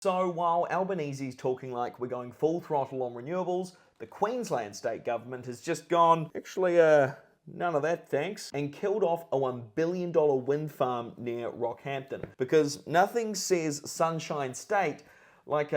So while Albanese's talking like we're going full throttle on renewables, the Queensland state government has just gone, actually, none of that thanks, and killed off a $1 billion wind farm near Rockhampton. Because nothing says Sunshine State like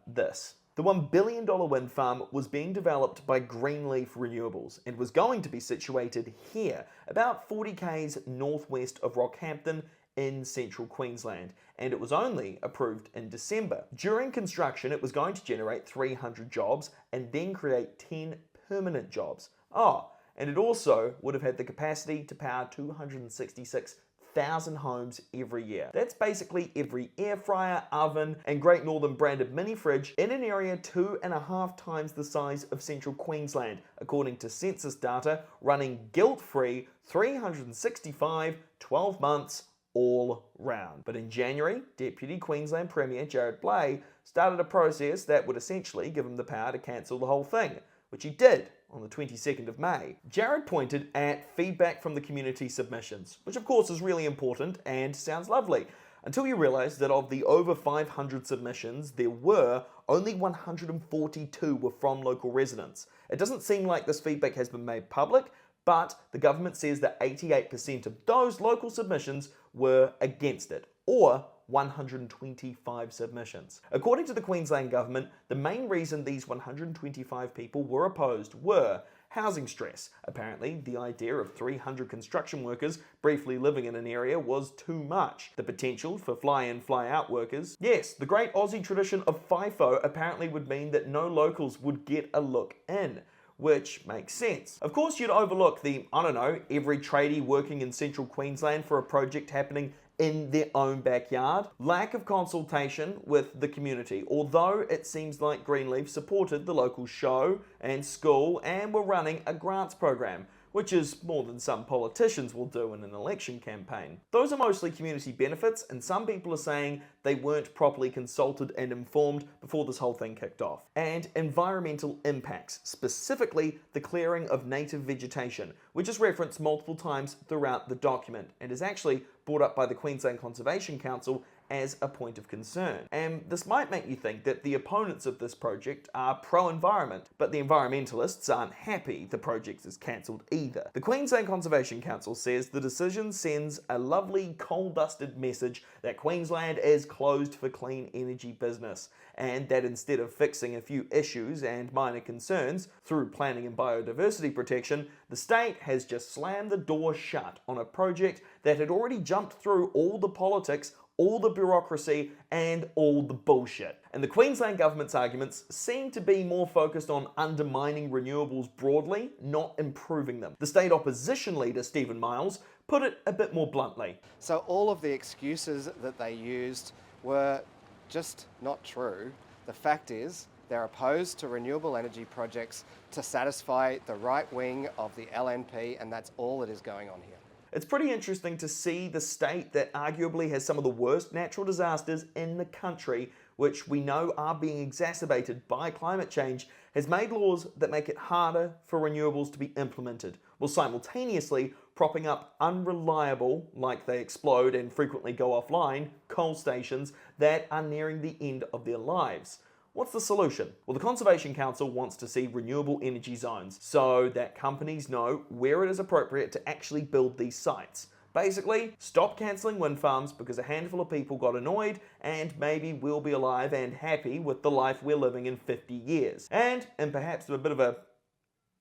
this. The $1 billion wind farm was being developed by Greenleaf Renewables and was going to be situated here, about 40 k's northwest of Rockhampton in central Queensland, and it was only approved in December. During construction, it was going to generate 300 jobs and then create 10 permanent jobs. Oh, and it also would have had the capacity to power 266,000 homes every year. That's basically every air fryer, oven, and Great Northern branded mini fridge in an area 2.5 times the size of central Queensland, according to census data, running guilt-free 365 12 months all round. But in January, Deputy Queensland Premier Jared Blay started a process that would essentially give him the power to cancel the whole thing, which he did on the 22nd of May. Jared pointed at feedback from the community submissions, which of course is really important and sounds lovely, until you realise that of the over 500 submissions, there were only 142 were from local residents. It doesn't seem like this feedback has been made public, but the government says that 88% of those local submissions were against it, or 125 submissions. According to the Queensland government, the main reason these 125 people were opposed were housing stress. Apparently, the idea of 300 construction workers briefly living in an area was too much. The potential for fly-in, fly-out workers. Yes, the great Aussie tradition of FIFO apparently would mean that no locals would get a look in, which makes sense. Of course, you'd overlook the, I don't know, every tradie working in central Queensland for a project happening in their own backyard. Lack of consultation with the community, although it seems like Greenleaf supported the local show and school and were running a grants program, which is more than some politicians will do in an election campaign. Those are mostly community benefits, and some people are saying they weren't properly consulted and informed before this whole thing kicked off. And environmental impacts, specifically the clearing of native vegetation, which is referenced multiple times throughout the document and is actually brought up by the Queensland Conservation Council as a point of concern. And this might make you think that the opponents of this project are pro-environment, but the environmentalists aren't happy the project is cancelled either. The Queensland Conservation Council says the decision sends a lovely coal-dusted message that Queensland is closed for clean energy business, and that instead of fixing a few issues and minor concerns through planning and biodiversity protection, the state has just slammed the door shut on a project that had already jumped through all the politics, all the bureaucracy, and all the bullshit. And the Queensland government's arguments seem to be more focused on undermining renewables broadly, not improving them. The state opposition leader, Stephen Miles, put it a bit more bluntly. So all of the excuses that they used were just not true. The fact is, they're opposed to renewable energy projects to satisfy the right wing of the LNP, and that's all that is going on here. It's pretty interesting to see the state that arguably has some of the worst natural disasters in the country, which we know are being exacerbated by climate change, has made laws that make it harder for renewables to be implemented, while simultaneously propping up unreliable, like they explode and frequently go offline, coal stations that are nearing the end of their lives. What's the solution? Well, the Conservation Council wants to see renewable energy zones so that companies know where it is appropriate to actually build these sites. Basically, stop cancelling wind farms because a handful of people got annoyed, and maybe we'll be alive and happy with the life we're living in 50 years. And perhaps a bit of a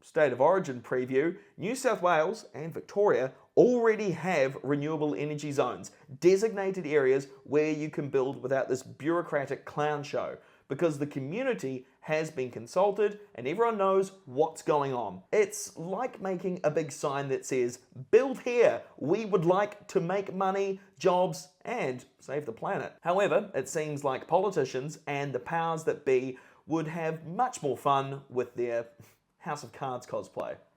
state of origin preview, New South Wales and Victoria already have renewable energy zones, designated areas where you can build without this bureaucratic clown show, because the community has been consulted and everyone knows what's going on. It's like making a big sign that says, "Build here, we would like to make money, jobs, and save the planet." However, it seems like politicians and the powers that be would have much more fun with their House of Cards cosplay.